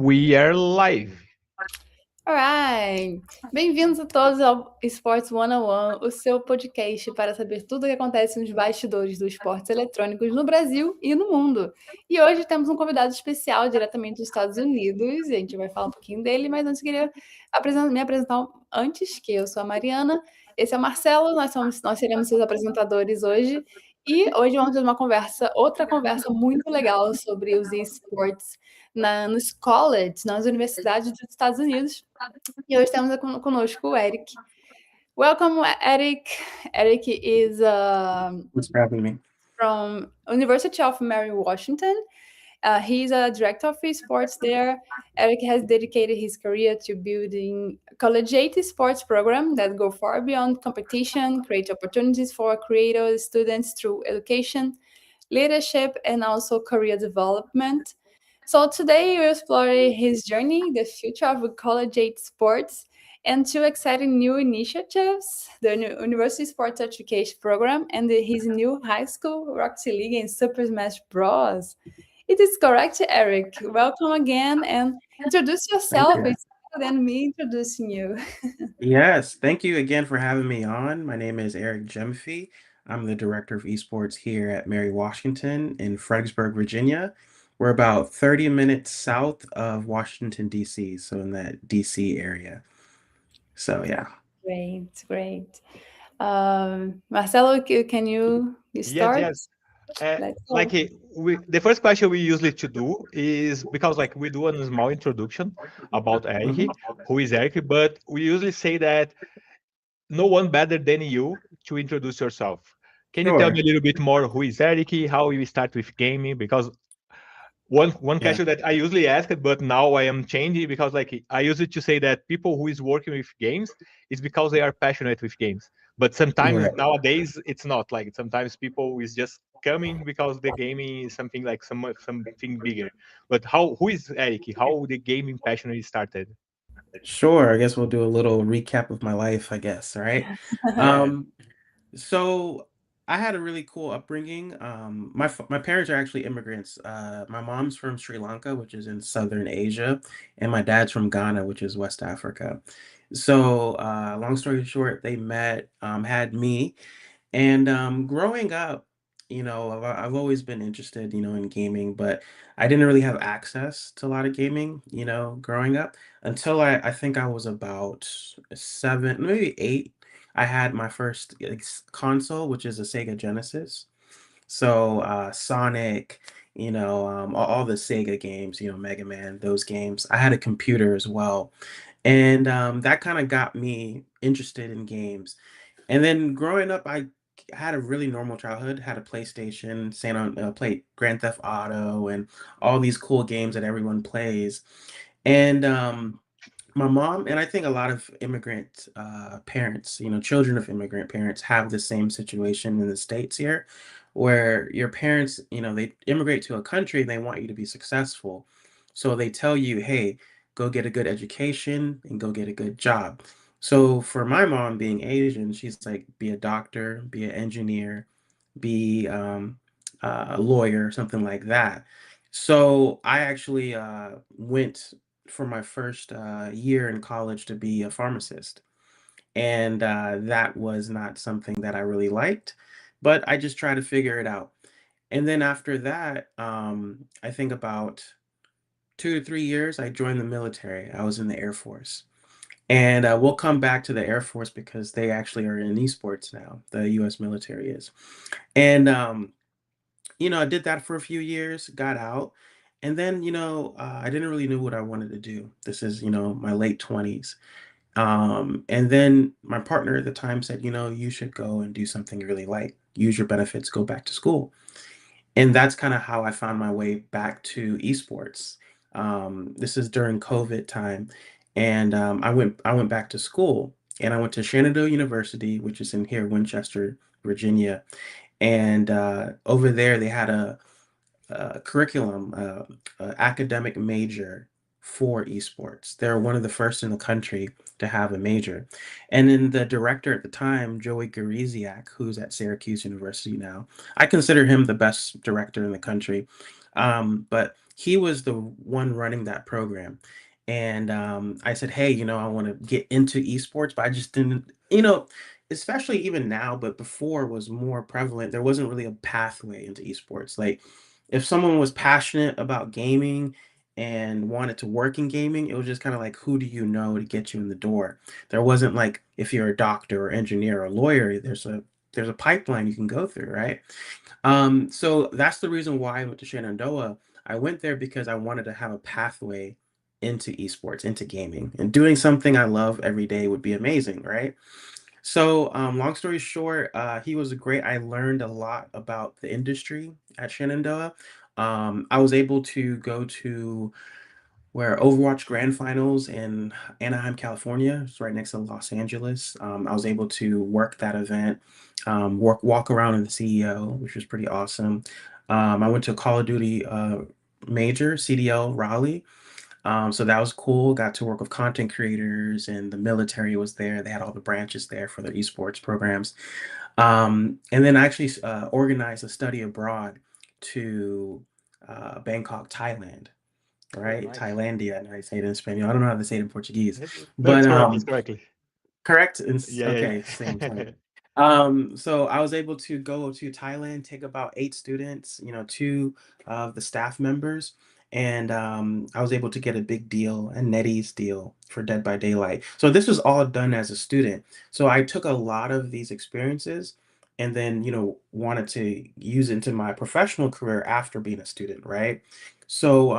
We are live. Alright! Bem-vindos a todos ao Esports 101, o seu podcast para saber tudo o que acontece nos bastidores dos esportes eletrônicos no Brasil e no mundo. E hoje temos um convidado especial diretamente dos Estados Unidos, e a gente vai falar um pouquinho dele, mas antes eu queria me apresentar antes, que eu sou a Mariana, esse é o Marcelo, nós seremos seus apresentadores hoje, e hoje vamos ter outra conversa muito legal sobre os esports nos colleges, nas universidades dos Estados Unidos. E hoje temos conosco o Eric. Welcome, Eric. Eric is Thanks for having me. from University of Mary Washington. He's a director of esports there. Eric has dedicated his career to building collegiate sports programs that go far beyond competition, create opportunities for creators, students through education, leadership, and also career development. So today we're exploring his journey, the future of collegiate sports, and two exciting new initiatives, the University Sports Education Program and his new high school Roxy League and Super Smash Bros. It is correct, Eric. Welcome again and introduce Thank yourself. you. It's better than me introducing you. Yes, thank you again for having me on. My name is Eric Gyamfi. I'm the director of esports here at Mary Washington in Fredericksburg, Virginia. We're about 30 minutes south of Washington, D.C., so in that D.C. area. So, yeah. Great. Marcelo, can you Yes, start? yes. Let's Like go. the first question we usually to do is because like we do a small introduction about Eric, Mhm. who is Eric, but we usually say that no one better than you to introduce yourself. Can you tell me Sure. a little bit more who is Eric, how you start with gaming? Because one Yeah. question that I usually ask it, but now I am changing because like I used to say that people who is working with games is because they are passionate with games. But sometimes Right. nowadays it's not like sometimes people is just coming because the gaming is something like something bigger. But how who is Eric? How the gaming passion started? Sure. I guess we'll do a little recap of my life, I guess, right? Yeah. Um, So I had a really cool upbringing. My parents are actually immigrants. My mom's from Sri Lanka, which is in southern Asia, and my dad's from Ghana, which is West Africa. So, long story short, they met, had me, and growing up, I've always been interested, in gaming, but I didn't really have access to a lot of gaming, growing up until I think I was about 7, maybe 8. I had my first like, console, which is a Sega Genesis. So Sonic, all the Sega games, Mega Man, those games. I had a computer as well, and that kind of got me interested in games. And then growing up, I had a really normal childhood. Had a PlayStation, played Grand Theft Auto, and all these cool games that everyone plays. And my mom, and I think a lot of immigrant parents, children of immigrant parents, have the same situation in the States here, where your parents, they immigrate to a country and they want you to be successful. So they tell you, hey, go get a good education and go get a good job. So for my mom being Asian, she's like, be a doctor, be an engineer, be a lawyer, something like that. So I actually went for my first year in college to be a pharmacist. And that was not something that I really liked, but I just tried to figure it out. And then after that, I think about 2 to 3 years, I joined the military. I was in the Air Force. And we'll come back to the Air Force because they actually are in esports now, the US military is. And I did that for a few years, got out, and then, I didn't really know what I wanted to do. This is, my late 20s. And then my partner at the time said, you should go and do something you really like, use your benefits, go back to school. And that's kind of how I found my way back to esports. This is during COVID time, and I went back to school, and I went to Shenandoah University, which is in here, Winchester, Virginia. And over there, they had a curriculum, academic major for esports. They're one of the first in the country to have a major. And then the director at the time, Joey Gariziak, who's at Syracuse University now, I consider him the best director in the country. But he was the one running that program. And I said, hey, I want to get into esports, but I just didn't, especially even now, but before was more prevalent. There wasn't really a pathway into esports. Like if someone was passionate about gaming and wanted to work in gaming, it was just kind of like, who do you know to get you in the door? There wasn't like if you're a doctor or engineer or lawyer, there's a pipeline you can go through, right? So that's the reason why I went to Shenandoah. I went there because I wanted to have a pathway into esports, into gaming, and doing something I love every day would be amazing, right? So, long story short, he was great. I learned a lot about the industry at Shenandoah. I was able to go to where Overwatch Grand Finals in Anaheim, California. It's right next to Los Angeles. I was able to work that event, walk around in the CEO, which was pretty awesome. I went to Call of Duty Major CDL Raleigh. So that was cool. Got to work with content creators, and the military was there. They had all the branches there for their esports programs. And then I actually organized a study abroad to Bangkok, Thailand, Oh, right? nice. Thailandia, and I say it in Spanish. I don't know how to say it in Portuguese, No, but it's correct. It's correctly. correct. Yeah, yeah, Okay, same, yeah. same. So I was able to go to Thailand, take about 8 students, two of the staff members, and I was able to get a big deal, a NetEase deal for Dead by Daylight. So this was all done as a student. So I took a lot of these experiences and then, wanted to use it into my professional career after being a student, right? So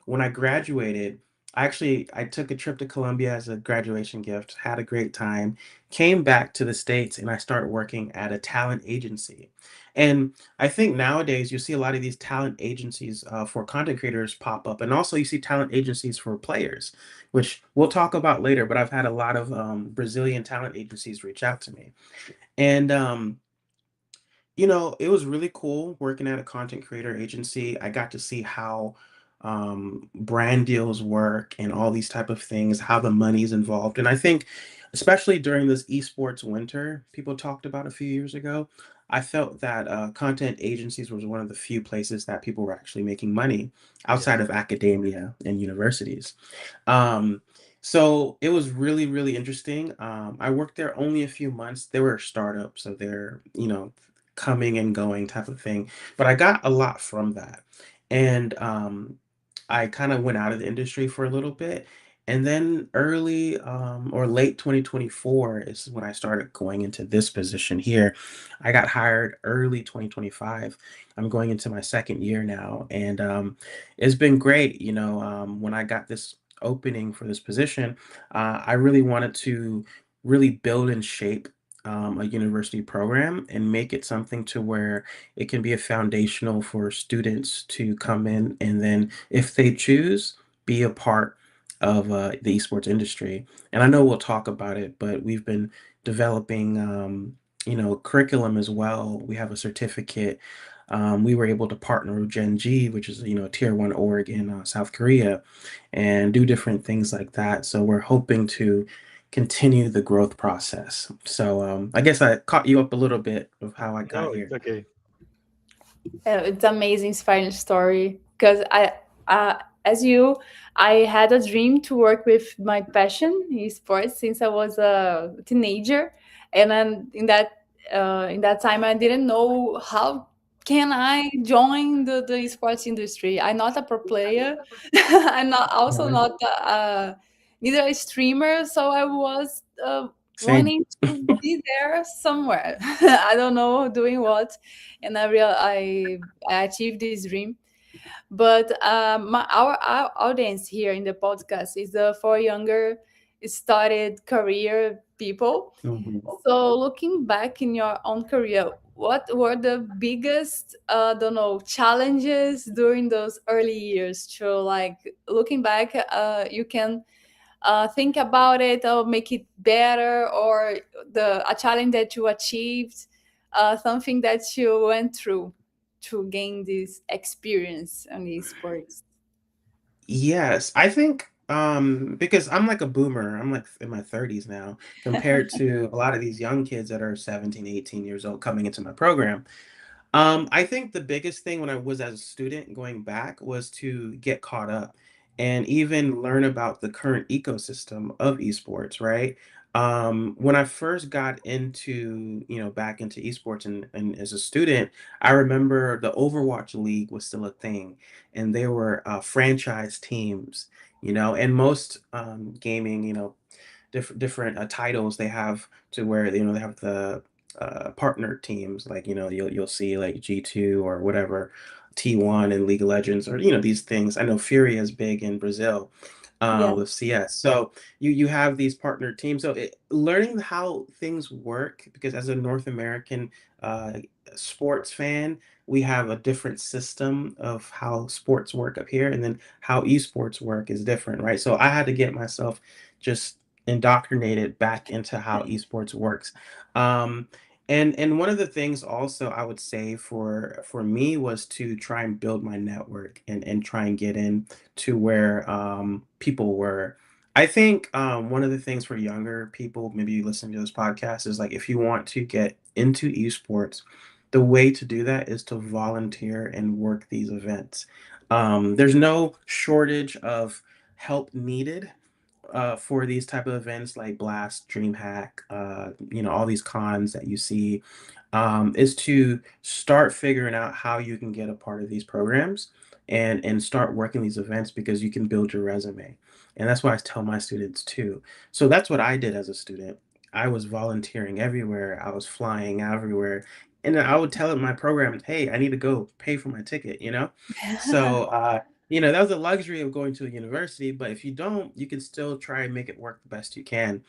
when I graduated, I took a trip to Colombia as a graduation gift, had a great time, came back to the States, and I started working at a talent agency. And I think nowadays you see a lot of these talent agencies for content creators pop up, and also you see talent agencies for players, which we'll talk about later. But I've had a lot of Brazilian talent agencies reach out to me, and it was really cool working at a content creator agency. I got to see how brand deals work and all these type of things, how the money's involved. And I think, especially during this esports winter, people talked about a few years ago, I felt that content agencies was one of the few places that people were actually making money outside Yes. of academia and universities. Um, so it was really, really interesting. I worked there only a few months. They were a startup, so they're, coming and going type of thing. But I got a lot from that. And I kind of went out of the industry for a little bit. And then early or late 2024 is when I started going into this position here. I got hired early 2025. I'm going into my second year now. And it's been great. When I got this opening for this position, I really wanted to really build and shape a university program and make it something to where it can be a foundational for students to come in and then, if they choose, be a part of the esports industry. And I know we'll talk about it, but we've been developing, curriculum as well. We have a certificate. We were able to partner with Gen G, which is tier one org in South Korea, and do different things like that. So we're hoping to continue the growth process. So I guess I caught you up a little bit of how I got No, it's here. okay. It's amazing Spanish story because as you, I had a dream to work with my passion in sports since I was a teenager, and then in that time I didn't know how can I join the sports industry. I'm not a pro player. I'm not also Mhm. not neither a streamer, so I was Same. wanting to be there somewhere. I don't know doing what, and I achieved this dream. But our audience here in the podcast is for younger started career people. Mhm. So looking back in your own career, what were the biggest don't know challenges during those early years? So like looking back, you can think about it or make it better, or a challenge that you achieved, something that you went through to gain this experience on esports. Yes, I think because I'm like a boomer, I'm like in my 30s now, compared to a lot of these young kids that are 17, 18 years old coming into my program. I think the biggest thing when I was as a student going back was to get caught up and even learn about the current ecosystem of esports, right? When I first got into, back into esports and as a student, I remember the Overwatch League was still a thing, and there were franchise teams, and most gaming, different titles they have to where they have the partner teams like you'll see like G2 or whatever T1 and League of Legends or these things. I know Fury is big in Brazil Yeah. with CS. So you have these partner teams. So learning how things work because as a North American uh, sports fan, we have a different system of how sports work up here, and then how esports work is different, right? So I had to get myself just indoctrinated back into how esports works. Um, and one of the things also I would say for me was to try and build my network and try and get in to where people were. I think one of the things for younger people, maybe listening to this podcast, is like if you want to get into esports, the way to do that is to volunteer and work these events. There's no shortage of help needed for these type of events like Blast, DreamHack, all these cons that you see, is to start figuring out how you can get a part of these programs and start working these events because you can build your resume. And that's what I tell my students too. So that's what I did as a student. I was volunteering everywhere. I was flying everywhere. And I would tell my program, hey, I need to go pay for my ticket. So that was the luxury of going to a university, but if you don't, you can still try and make it work the best you can.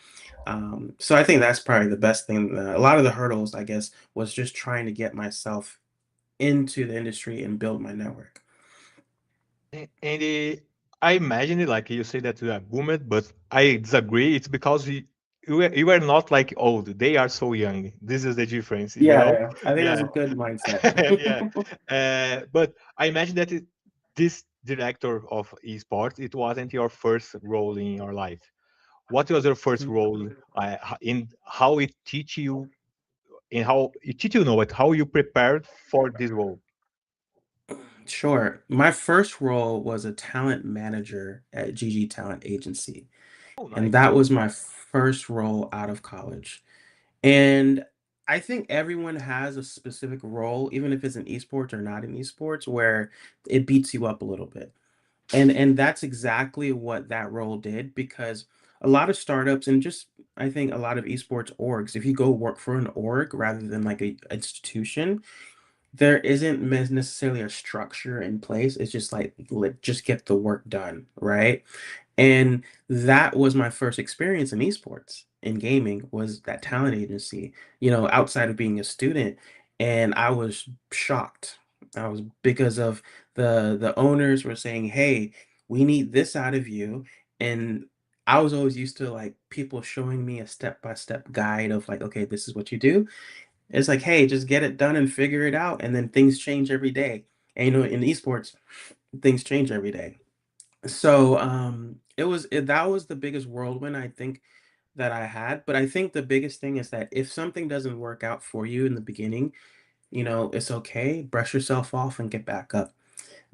So I think that's probably the best thing. A lot of the hurdles, I guess, was just trying to get myself into the industry and build my network. And I imagine it like you say that you are boomed, but I disagree. It's because you are not like old. They are so young. This is the difference, you Yeah, know? yeah. I think that's Yeah. a good mindset. Yeah. But I imagine that this director of esports, it wasn't your first role in your life. What was your first role in how it teach you, in how it teach you know it, how you prepared for this role? Sure. My first role was a talent manager at GG Talent Agency, Oh, and nice. that was my first role out of college. And I think everyone has a specific role, even if it's in esports or not in esports, where it beats you up a little bit. And that's exactly what that role did because a lot of startups and just I think a lot of esports orgs, if you go work for an org rather than like a institution, there isn't necessarily a structure in place. It's just like just get the work done, right? And that was my first experience in esports in gaming was that talent agency, outside of being a student. And I was shocked. I was because of the owners were saying, "Hey, we need this out of you." And I was always used to like people showing me a step-by-step guide of like, okay, this is what you do. It's like, hey, just get it done and figure it out. And then things change every day. And in esports, things change every day. So that was the biggest whirlwind I think that I had. But I think the biggest thing is that if something doesn't work out for you in the beginning, it's okay. Brush yourself off and get back up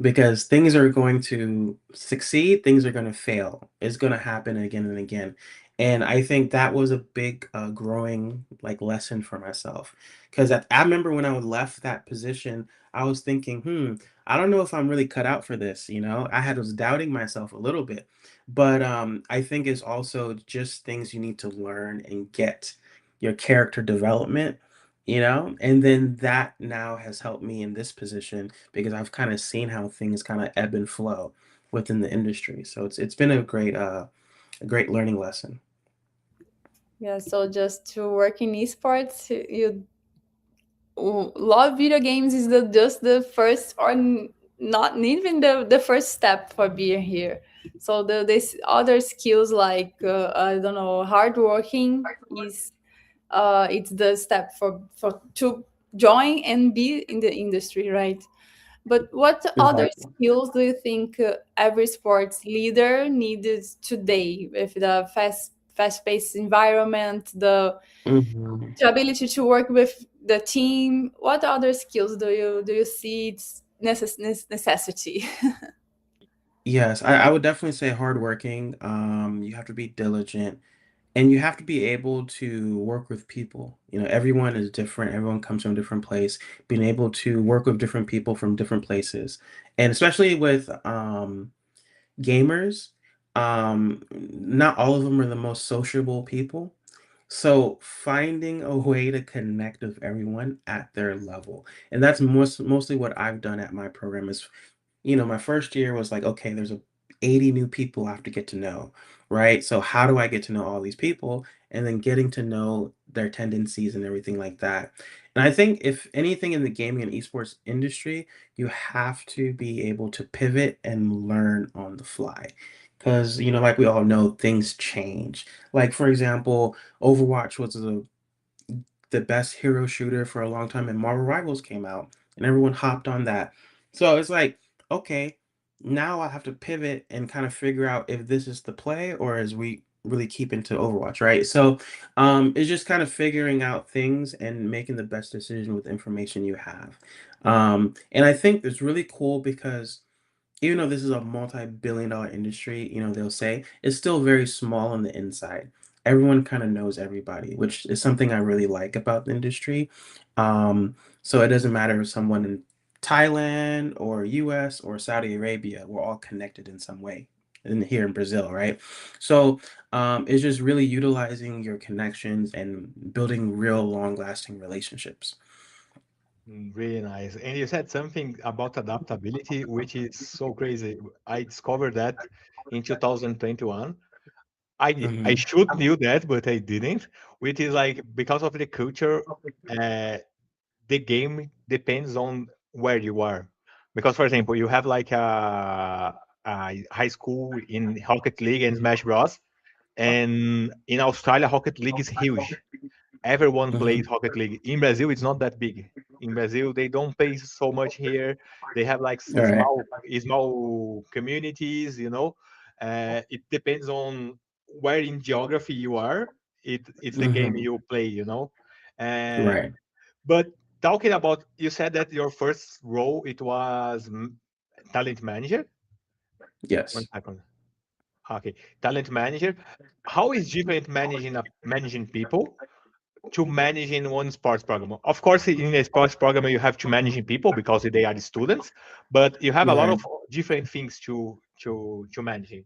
because things are going to succeed, things are going to fail. It's going to happen again and again. And I think that was a big growing like lesson for myself because I remember when I left that position, I was thinking, I don't know if I'm really cut out for this. Was doubting myself a little bit, but I think it's also just things you need to learn and get your character development. And then that now has helped me in this position because I've kind of seen how things kind of ebb and flow within the industry. So it's been a great learning lesson. Yeah, so just to work in esports, you love video games is just the first or not even the first step for being here. So this other skills like I don't know, hard working is it's the step for to join and be in the industry, right? But what other Exactly. skills do you think every sports leader needs today with the fast-paced environment, Mhm. the ability to work with the team. What other skills do you see it's necessity? Yes, I would definitely say hardworking. You have to be diligent and you have to be able to work with people. You know, everyone is different. Everyone comes from a different place. Being able to work with different people from different places, and especially with gamers, not all of them are the most sociable people. So finding a way to connect with everyone at their level, and that's mostly what I've done at my program is, my first year was like, okay, there's 80 new people I have to get to know, right? So how do I get to know all these people? And then getting to know their tendencies and everything like that. And I think if anything in the gaming and esports industry, you have to be able to pivot and learn on the fly. Because, like we all know, things change. Like, for example, Overwatch was the best hero shooter for a long time, and Marvel Rivals came out, and everyone hopped on that. So it's like, okay, now I have to pivot and kind of figure out if this is the play or as we really keep into Overwatch, right? So it's just kind of figuring out things and making the best decision with information you have. And I think it's really cool because even though this is a multi-billion dollar industry, they'll say it's still very small on the inside. Everyone kind of knows everybody, which is something I really like about the industry. So it doesn't matter if someone in Thailand or US or Saudi Arabia, we're all connected in some way. And here in Brazil, right? So it's just really utilizing your connections and building real long-lasting relationships. Really nice. And you said something about adaptability, which is so crazy. I discovered that in 2021. I Hmm. should knew that, but I didn't. Which is like because of the culture, uh, the game depends on where you are. Because for example, you have like a high school in Rocket League and Smash Bros. And in Australia, Rocket League is huge. Everyone Hmm. plays Rocket League. In Brazil, it's not that big. In Brazil, they don't pay so much here. They have like All right. small communities. It depends on where in geography you are. It's the game Hmm. you play. Uh, Right. but talking about, you said that your first role it was talent manager. One Yes. second. Okay, talent manager. How is different managing people to managing one sports program? Of course, in a sports program, you have to managing people because they are the students, but you have a lot Right. of different things to managing.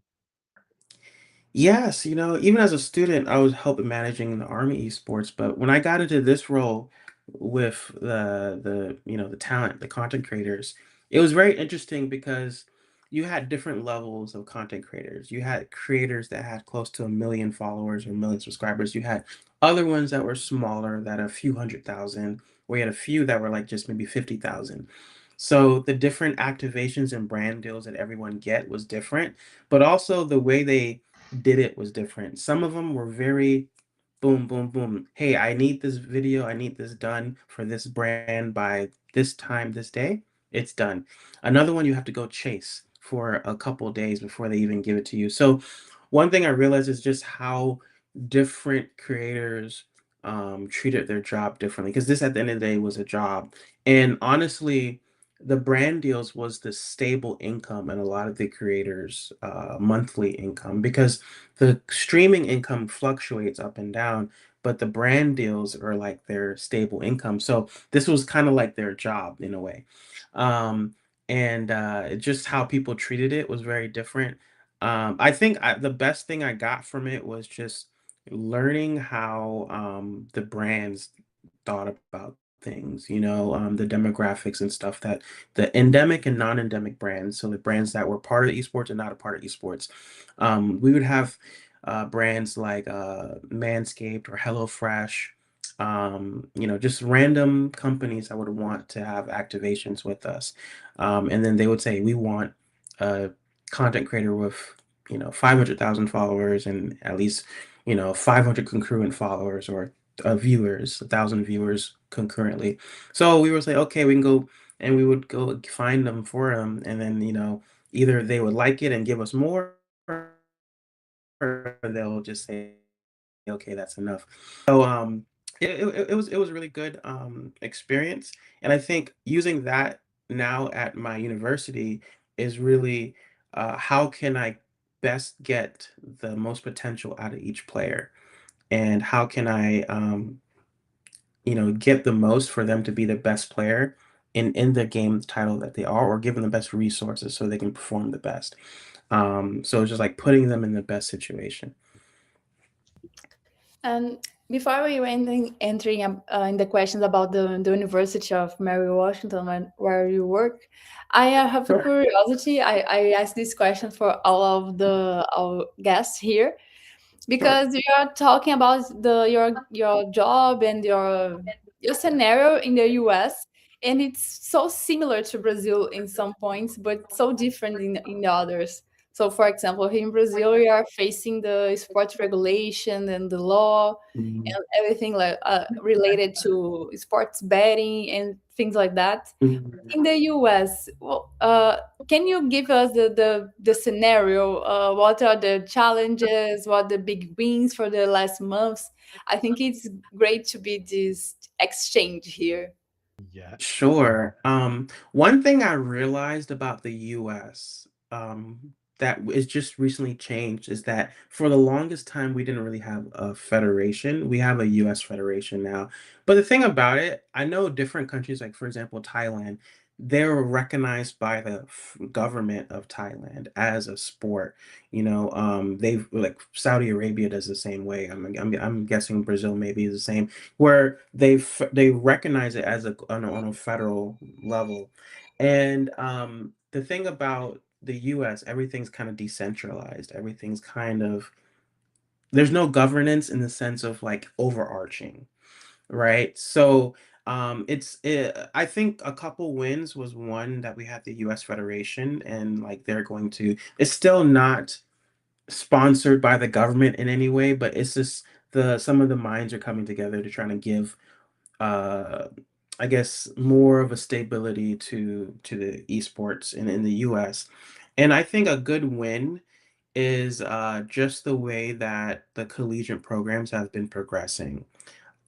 Yes, even as a student, I was helping managing the Army esports, but when I got into this role with the talent, the content creators, it was very interesting because you had different levels of content creators. You had creators that had close to 1 million followers or 1 million subscribers. You had other ones that were smaller, that a few 100,000. We had a few that were like just maybe 50,000. So the different activations and brand deals that everyone get was different, but also the way they did it was different. Some of them were very boom, boom, boom. Hey, I need this video. I need this done for this brand by this time, this day. It's done. Another one you have to go chase for a couple days before they even give it to you. So, one thing I realized is just how different creators treated their job differently. Because this, at the end of the day, was a job. And honestly, the brand deals was the stable income and a lot of the creators' monthly income because the streaming income fluctuates up and down, but the brand deals are like their stable income. So this was kind of like their job in a way. And just how people treated it was very different. I think the best thing I got from it was just learning how the brands thought about things, the demographics and stuff that the endemic and non-endemic brands, so the brands that were part of esports and not a part of esports. We would have brands like Manscaped or HelloFresh, just random companies that would want to have activations with us. And then they would say, we want a content creator with, 500,000 followers and at least, 500 concurrent followers or viewers, 1,000 viewers concurrently. So we would say, okay, we can go and we would go find them for them. And then, either they would like it and give us more, or they'll just say, okay, that's enough. So it was a really good experience, and I think using that now at my university is really how can I best get the most potential out of each player, and how can I get the most for them to be the best player in the game title that they are, or give them the best resources so they can perform the best. So it's just like putting them in the best situation. And before we went entering in the questions about the University of Mary Washington, where you work, I have a Sure. curiosity. I asked this question for all of the our guests here, Sure. because you are talking about your job and your scenario in the US, and it's so similar to Brazil in some points, but so different in the others. So, for example, here in Brazil, we are facing the sports regulation and the law Mhm. and everything like related to sports betting and things like that. Mhm. In the US, well, can you give us the scenario? What are the challenges? What the big wins for the last months? I think it's great to be this exchange here. Yeah. Sure. One thing I realized about the US, that is just recently changed is that for the longest time we didn't really have a federation. We have a US federation now. But the thing about it, I know different countries, like for example, Thailand, they're recognized by the government of Thailand as a sport. They've like Saudi Arabia does the same way. I'm guessing Brazil maybe is the same where they recognize it as on a federal level. And the thing about the US, everything's kind of decentralized. Everything's kind of there's no governance in the sense of like overarching, right? So I think a couple wins was one that we had the US Federation, and like they're going to it's still not sponsored by the government in any way, but it's just the some of the minds are coming together to try to give uh, I guess more of a stability to the esports in the US. And I think a good win is just the way that the collegiate programs have been progressing.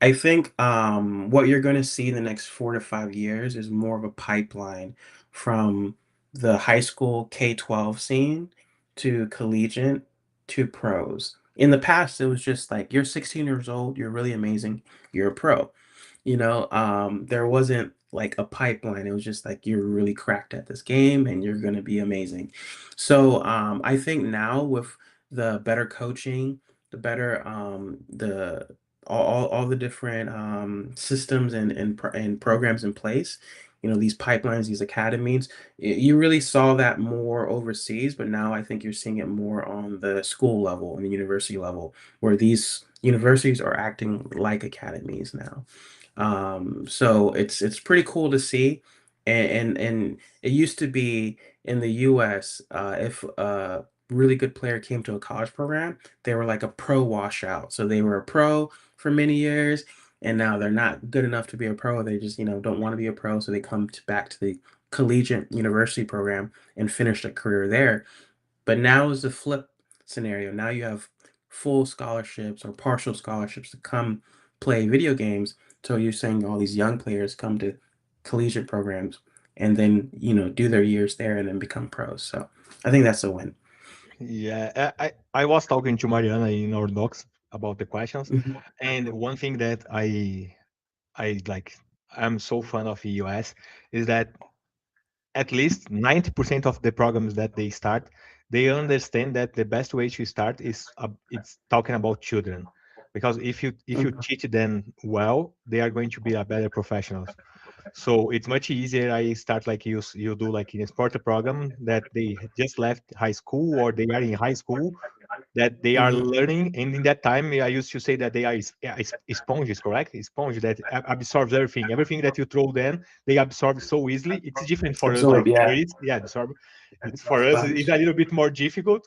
I think what you're going to see in the next 4 to 5 years is more of a pipeline from the high school K-12 scene to collegiate to pros. In the past, it was just like you're 16 years old, you're really amazing, you're a pro. There wasn't like a pipeline. It was just like you're really cracked at this game and you're going to be amazing. So I think now with the better coaching, the better the all the different systems and programs in place, these pipelines, these academies, you really saw that more overseas, but now I think you're seeing it more on the school level and the university level, where these universities are acting like academies now. So it's pretty cool to see, and it used to be in the U.S. If a really good player came to a college program, they were like a pro washout. So they were a pro for many years, and now they're not good enough to be a pro. They just don't want to be a pro, so they come back to the collegiate university program and finish their career there. But now is the flip scenario. Now you have full scholarships or partial scholarships to come play video games. So you're saying all these young players come to collegiate programs and then, do their years there and then become pros. So I think that's a win. Yeah, I was talking to Mariana in our docs about the questions, Mhm. and one thing that I like I'm so fan of US is that at least 90% of the programs that they start, they understand that the best way to start is it's talking about children, because if you Mhm. teach them well, they are going to be a better professionals. So it's much easier. I start like you do like in a sport program that they just left high school or they are in high school, that they are Mhm. learning. And in that time, I used to say that they are sponges, correct? Sponge that absorbs everything that you throw them, they absorb so easily. It's different for us Absorb, like yeah. theories, yeah, absorb. It's Like a for us it's sponge. a little bit more difficult.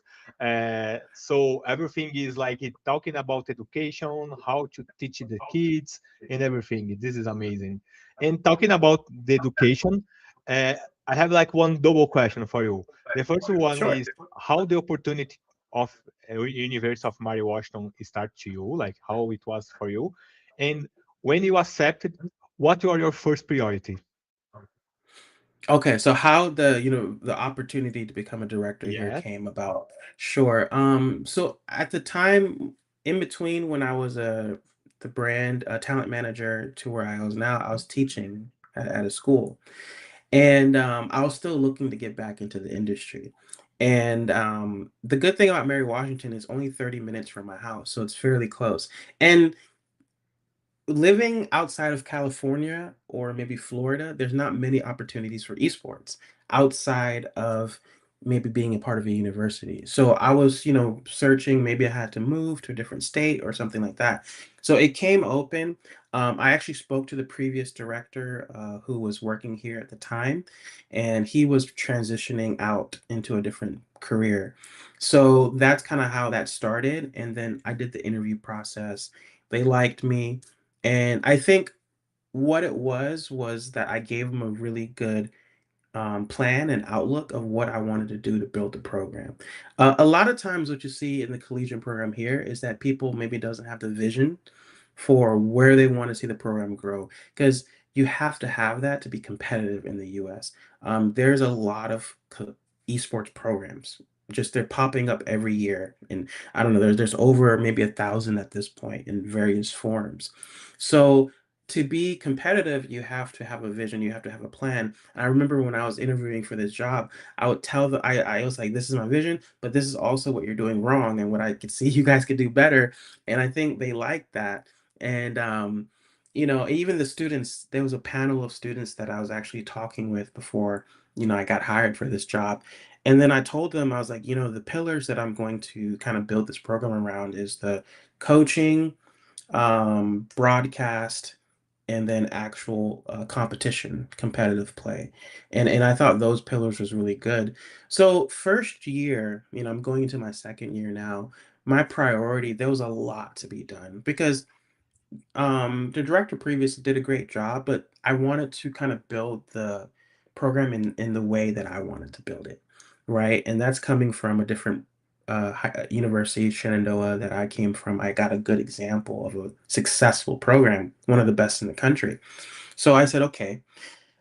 So everything is like talking about education, how to teach the kids and everything. This is amazing. And talking about the education, uh, I have like one double question for you. The first one Sure. is how the opportunity of University of Mary Washington start to you, like how it was for you, and when you accepted, what were your first priority? Okay, so how the opportunity to become a director here Yes. came about. Sure. So at the time, in between when I was the brand talent manager to where I was now, I was teaching at a school. And I was still looking to get back into the industry. And the good thing about Mary Washington is only 30 minutes from my house, so it's fairly close. And living outside of California or maybe Florida, there's not many opportunities for esports outside of maybe being a part of a university. So I was, searching, maybe I had to move to a different state or something like that. So it came open. I actually spoke to the previous director who was working here at the time, and he was transitioning out into a different career. So that's kind of how that started. And then I did the interview process. They liked me, and I think what it was that I gave them a really good plan and outlook of what I wanted to do to build the program. A lot of times, what you see in the collegiate program here is that people maybe doesn't have the vision for where they want to see the program grow, because you have to have that to be competitive in the U.S. There's a lot of esports programs. Just they're popping up every year, and I don't know. There's over maybe 1,000 at this point in various forms. So to be competitive, you have to have a vision, you have to have a plan. And I remember when I was interviewing for this job, I would tell I was like, this is my vision, but this is also what you're doing wrong and what I could see you guys could do better. And I think they liked that. And even the students, there was a panel of students that I was actually talking with before, I got hired for this job. And then I told them, I was like, the pillars that I'm going to kind of build this program around is the coaching, broadcast, and then actual competition, competitive play. And I thought those pillars was really good. So first year, I'm going into my second year now. My priority, there was a lot to be done because the director previously did a great job, but I wanted to kind of build the program in the way that I wanted to build it, right? And that's coming from a different university, Shenandoah, that I came from. I got a good example of a successful program, one of the best in the country. So I said, okay,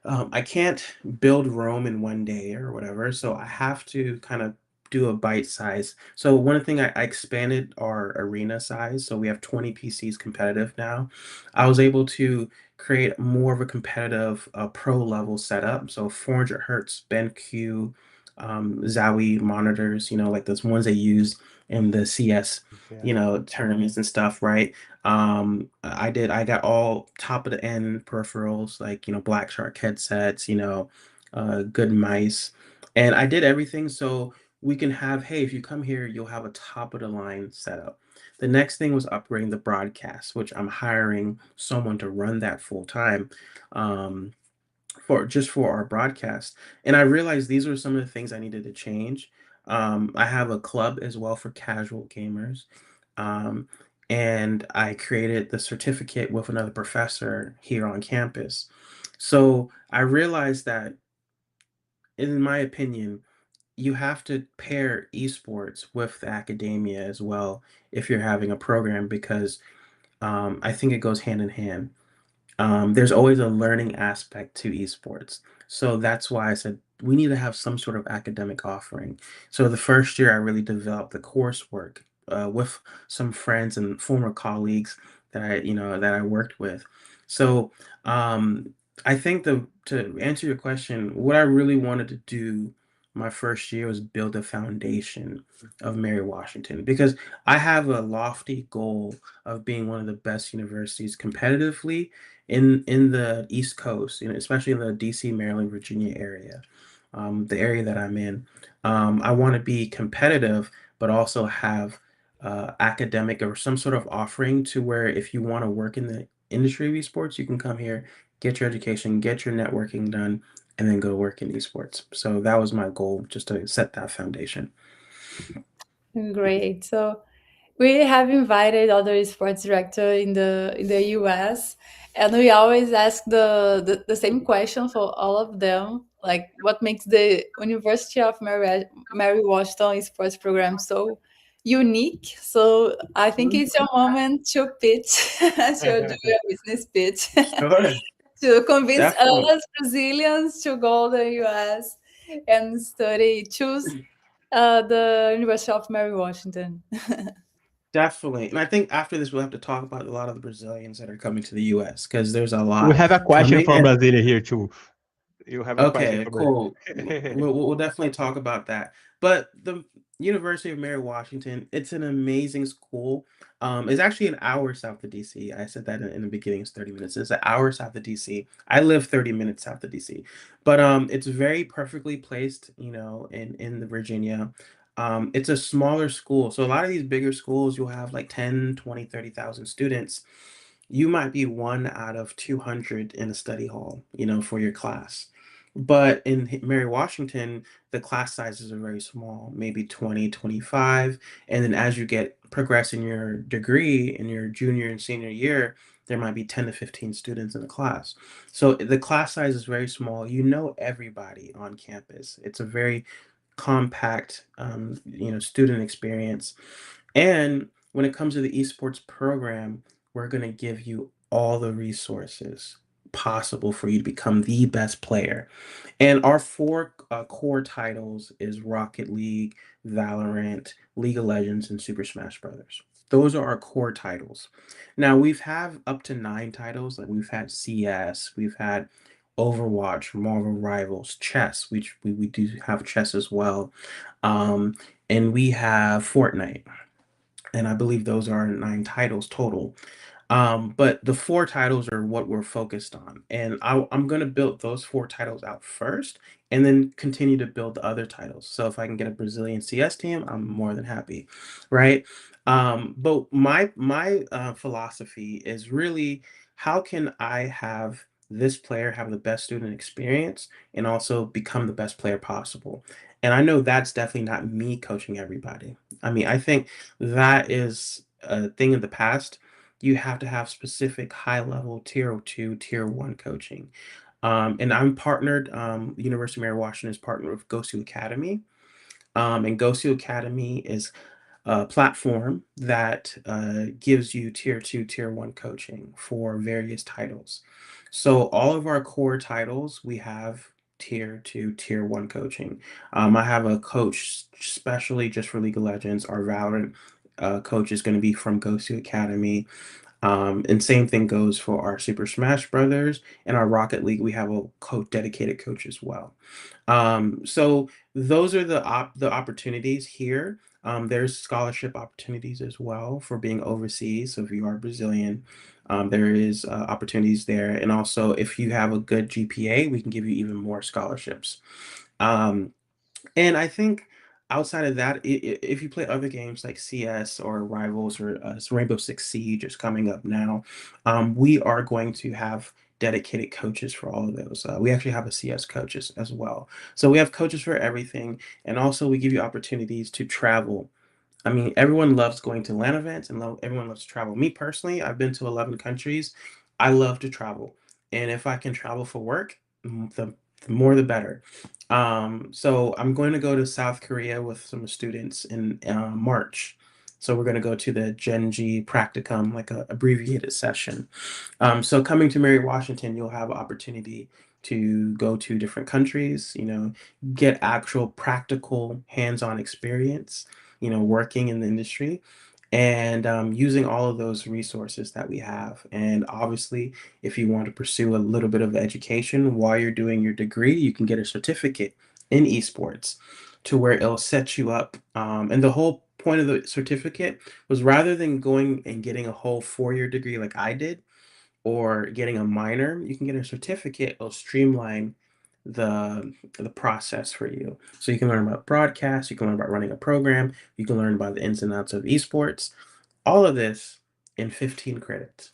I can't build Rome in one day or whatever, so I have to kind of do a bite size. So one thing I expanded our arena size, so we have 20 PCs competitive now. I was able to create more of a competitive pro level setup. So 400 hertz BenQ, Zowie monitors, like those ones they use in the CS, Yes. tournaments and stuff, right? I got all top of the end peripherals, like, Black Shark headsets, good mice. And I did everything so we can have, hey, if you come here, you'll have a top of the line setup. The next thing was upgrading the broadcast, which I'm hiring someone to run that full time. Um, for our broadcast. And I realized these were some of the things I needed to change. I have a club as well for casual gamers. Um, and I created the certificate with another professor here on campus. So I realized that, in my opinion, you have to pair esports with the academia as well if you're having a program, because I think it goes hand in hand. There's always a learning aspect to esports. So that's why I said we need to have some sort of academic offering. So the first year, I really developed the coursework with some friends and former colleagues that I worked with. So I think to answer your question, what I really wanted to do my first year was build a foundation of Mary Washington, because I have a lofty goal of being one of the best universities competitively in the East Coast, especially in the DC, Maryland, Virginia area, the area that I'm in. I want to be competitive, but also have academic or some sort of offering to where if you want to work in the industry of esports, you can come here, get your education, get your networking done, and then go work in esports. So that was my goal, just to set that foundation. Great. So we have invited other sports director in the US, and we always ask the same question for all of them, like what makes the University of Mary Washington sports program so unique. So I think it's your moment to pitch, to do your business pitch, Sure, to convince definitely. us Brazilians to go to the US and choose the University of Mary Washington. Definitely. And I think after this, we'll have to talk about a lot of the Brazilians that are coming to the US because there's a We lot have a question coming. from And Brazil here too. You have a question okay, for cool. Brazil. We'll definitely talk about that. But the University of Mary Washington, it's an amazing school. It's actually an hour south of DC. I said that in the beginning, it's 30 minutes. It's an hour south of DC. I live 30 minutes south of DC. But it's very perfectly placed, in the Virginia. It's a smaller school. So a lot of these bigger schools, you'll have like 10, 20, 30,000 students. You might be one out of 200 in a study hall, for your class. But in Mary Washington, the class sizes are very small, maybe 20, 25. And then as you get progress in your degree in your junior and senior year, there might be 10 to 15 students in the class. So the class size is very small. You know everybody on campus. It's a very compact, student experience. And when it comes to the esports program, we're going to give you all the resources possible for you to become the best player. And our four core titles is Rocket League, Valorant, League of Legends, and Super Smash Brothers. Those are our core titles. Now we've have up to 9 titles. Like we've had CS, we've had Overwatch, Marvel Rivals, chess, which we do have chess as well. Um, and we have Fortnite. And I believe those are 9 titles total. But the 4 titles are what we're focused on. And I'm going to build those 4 titles out first and then continue to build the other titles. So if I can get a Brazilian CS team, I'm more than happy. Right. But my philosophy is really how can I have this player have the best student experience and also become the best player possible? And I know that's definitely not me coaching everybody. I mean, I think that is a thing of the past. You have to have specific high level tier 2, tier 1 coaching. And I'm partnered, University of Mary Washington is partnered with GoSu Academy. And GoSu Academy is a platform that gives you tier 2, tier 1 coaching for various titles. So all of our core titles, we have tier 2, tier 1 coaching. I have a coach specially just for League of Legends. Our Valorant coach is going to be from GoSu Academy. And same thing goes for our Super Smash Brothers and our Rocket League. We have a dedicated coach as well. So those are the opportunities here. There's scholarship opportunities as well for being overseas. So if you are Brazilian, there is opportunities there. And also, if you have a good GPA, we can give you even more scholarships. Um, and I think outside of that, if you play other games like CS or Rivals or Rainbow Six Siege is coming up now, we are going to have dedicated coaches for all of those. We actually have a CS coaches as well. So we have coaches for everything, and also we give you opportunities to travel. I mean, everyone loves going to LAN events and everyone loves to travel. Me personally, I've been to 11 countries. I love to travel. And if I can travel for work, the more the better. So I'm going to go to South Korea with some students in March. So we're going to go to the Genji practicum, like a abbreviated session. So coming to Mary Washington, you'll have opportunity to go to different countries, get actual practical hands-on experience, working in the industry and using all of those resources that we have. And obviously, if you want to pursue a little bit of education while you're doing your degree, you can get a certificate in esports to where it'll set you up. And the whole point of the certificate was rather than going and getting a whole 4-year degree like I did, or getting a minor, you can get a certificate. It'll streamline the process for you. So you can learn about broadcast, you can learn about running a program, you can learn about the ins and outs of esports, all of this in 15 credits.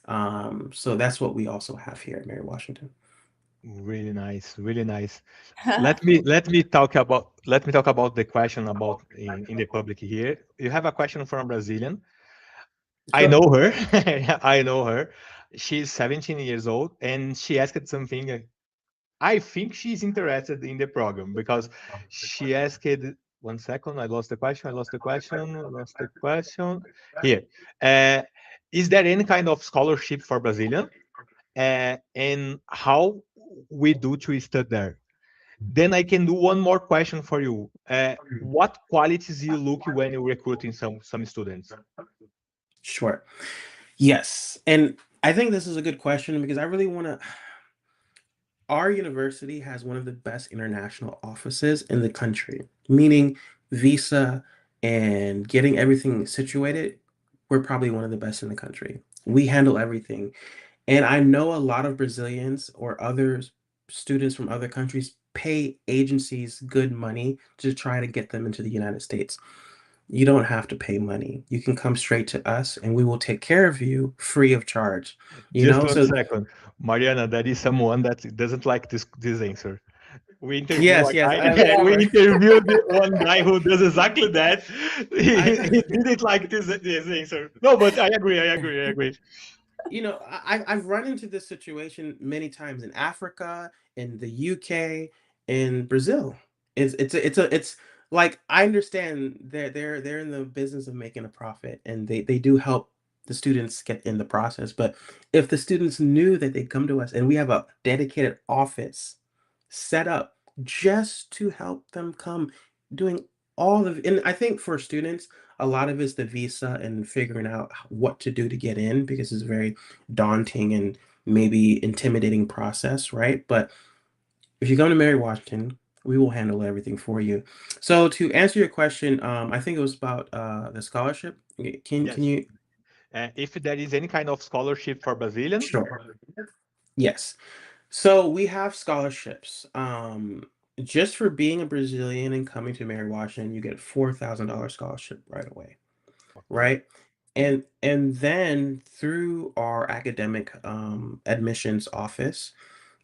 So that's what we also have here at Mary Washington. Really nice, really nice. Let me talk about the question about in the public here. You have a question from Brazilian. I Sure. know her. I know her. She's 17 years old, and she asked something. I think she's interested in the program because she asked 1 second. I lost the question. I lost the question. I lost the question. Here. Uh, is there any kind of scholarship for Brazilian? And how we do to study there? Then I can do one more question for you. What qualities you look when you're recruiting some students? Sure. Yes. And I think this is a good question because I really want to. Our university has one of the best international offices in the country, meaning visa and getting everything situated. We're probably one of the best in the country. We handle everything. And I know a lot of Brazilians or other students from other countries pay agencies good money to try to get them into the United States. You don't have to pay money. You can come straight to us and we will take care of you free of charge. You Just know, 1 second. Mariana, that is someone that doesn't like this answer. We interview yes, a yes, guy. I We remember. interviewed one guy who does exactly that. I He didn't like this answer. No, but I agree. I agree. I agree. I've run into this situation many times in Africa, in the UK, in Brazil. It's like I understand they're in the business of making a profit and they do help the students get in the process. But if the students knew that they come to us and we have a dedicated office set up just to help them come doing all of and I think for students a lot of it's the visa and figuring out what to do to get in because it's very daunting and maybe intimidating process, right? But if you come to Mary Washington, we will handle everything for you. So to answer your question, I think it was about the scholarship. Can Yes. you? If there is any kind of scholarship for Brazilian, Sure. Yes. So we have scholarships. Just for being a Brazilian and coming to Mary Washington, you get $4,000 scholarship right away, okay. right? And then through our academic admissions office,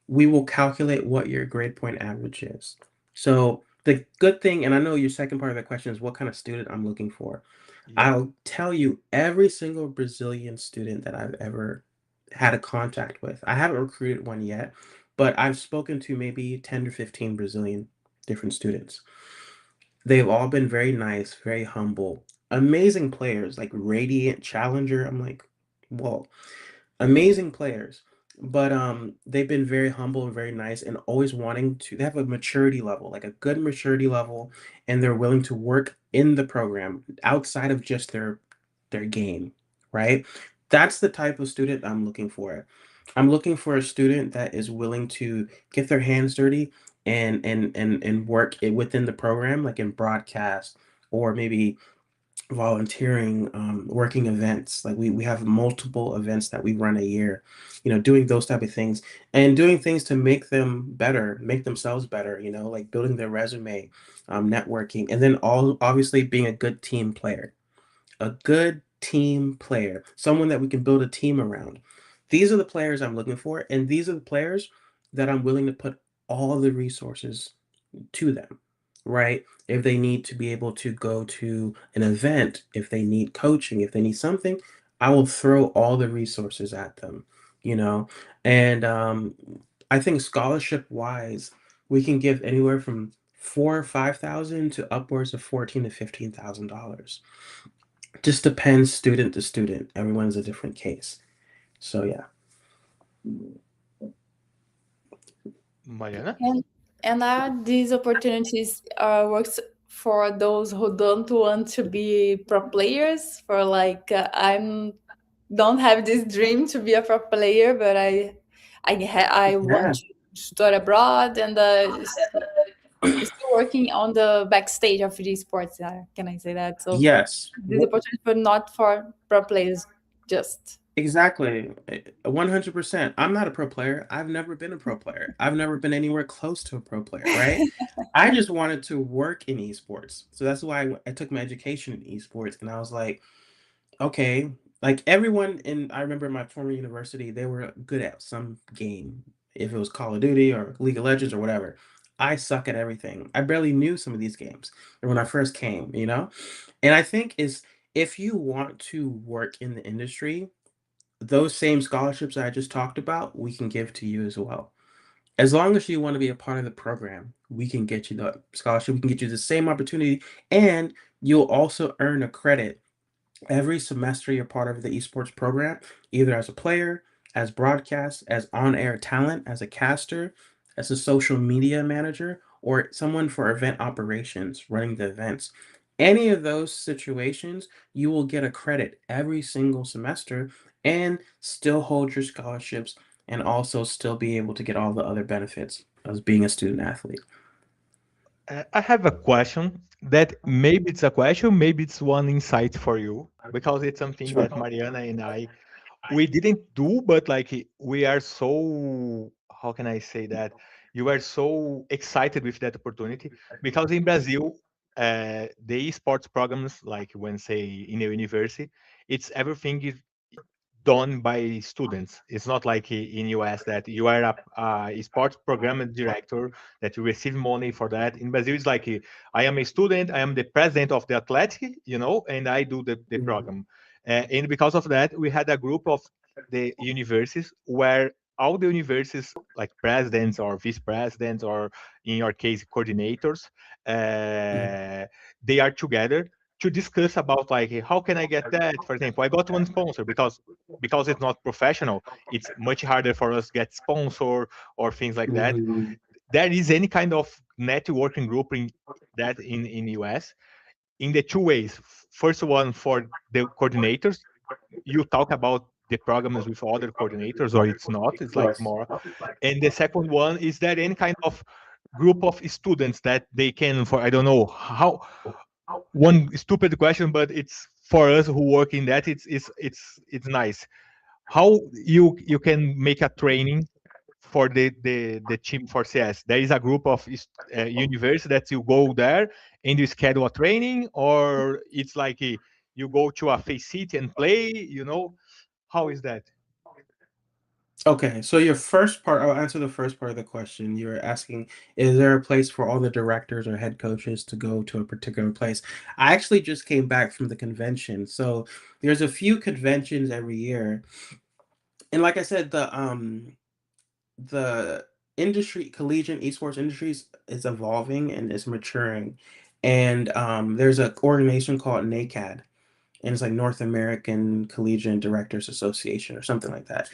we will calculate what your grade point average is. So the good thing, and I know your second part of the question is what kind of student I'm looking for. Yep. I'll tell you every single Brazilian student that I've ever had a contact with. I haven't recruited one yet, but I've spoken to maybe 10 to 15 Brazilian different students. They've all been very nice, very humble, amazing players, like radiant challenger. I'm like, whoa, amazing players. But they've been very humble and very nice and always wanting to they have a maturity level, like a good maturity level, and they're willing to work in the program outside of just their game, right? That's the type of student I'm looking for. I'm looking for a student that is willing to get their hands dirty and work it within the program, like in broadcast or maybe volunteering, working events. Like we have multiple events that we run a year, doing those type of things and doing things to make them better, make themselves better, like building their resume, networking, and then all obviously being a good team player, someone that we can build a team around. These are the players I'm looking for, and these are the players that I'm willing to put all the resources to them, right? If they need to be able to go to an event, if they need coaching, if they need something, I will throw all the resources at them, you know? And I think scholarship wise, we can give anywhere from 4 or 5 thousand to upwards of 14 to $15,000. Just depends student to student. Everyone's a different case. So yeah. Mariana? And are these opportunities works for those who don't want to be pro players? For like, I'm don't have this dream to be a pro player, but I want Yeah. to study abroad and still working on the backstage of esports. Can I say that? So Yes. these opportunities, but not for pro players, just. Exactly. 100%. I'm not a pro player. I've never been a pro player. I've never been anywhere close to a pro player, right? I just wanted to work in esports. So that's why I took my education in esports. And I was like, okay, like everyone in, I remember my former university, they were good at some game, if it was Call of Duty or League of Legends or whatever. I suck at everything. I barely knew some of these games when I first came. And I think is if you want to work in the industry, those same scholarships I just talked about, we can give to you as well. As long as you want to be a part of the program, we can get you the scholarship. We can get you the same opportunity, and you'll also earn a credit every semester you're part of the esports program, either as a player, as broadcast, as on-air talent, as a caster, as a social media manager, or someone for event operations running the events. Any of those situations, you will get a credit every single semester and still hold your scholarships and also still be able to get all the other benefits of being a student athlete. I have a question that maybe it's a question, maybe it's one insight for you, because it's something Sure. that Mariana and I we didn't do, but like we are so, how can I say that? You are so excited with that opportunity because in Brazil, the esports programs, like when say in a university, it's everything is done by students. It's not like in US that you are a sports program director that you receive money for that. In Brazil, it's like I am a student, I am the president of the athletic, and I do the Mhm. program. And because of that, we had a group of the universities where all the universities, like presidents or vice presidents, or in your case, coordinators, Mhm. uh, they are together to discuss about like how can I get that. For example, I got one sponsor because it's not professional, it's much harder for us to get sponsor or things like that. Mhm. There is any kind of networking group in that in US in the two ways. First one for the coordinators, you talk about the programs with other coordinators, or it's not, it's like more. And the second one is that any kind of group of students that they can, for I don't know how, one stupid question, but it's for us who work in that, it's nice how you can make a training for the team for CS. There is a group of university that you go there and you schedule a training, or it's like you go to a face city and play. How is that? Okay, so your first part, I'll answer the first part of the question. You're asking, is there a place for all the directors or head coaches to go to a particular place? I actually just came back from the convention. So there's a few conventions every year. And like I said, the industry, collegiate esports industries is evolving and is maturing. And there's an organization called NACAD, and it's like North American Collegiate Directors Association or something like that.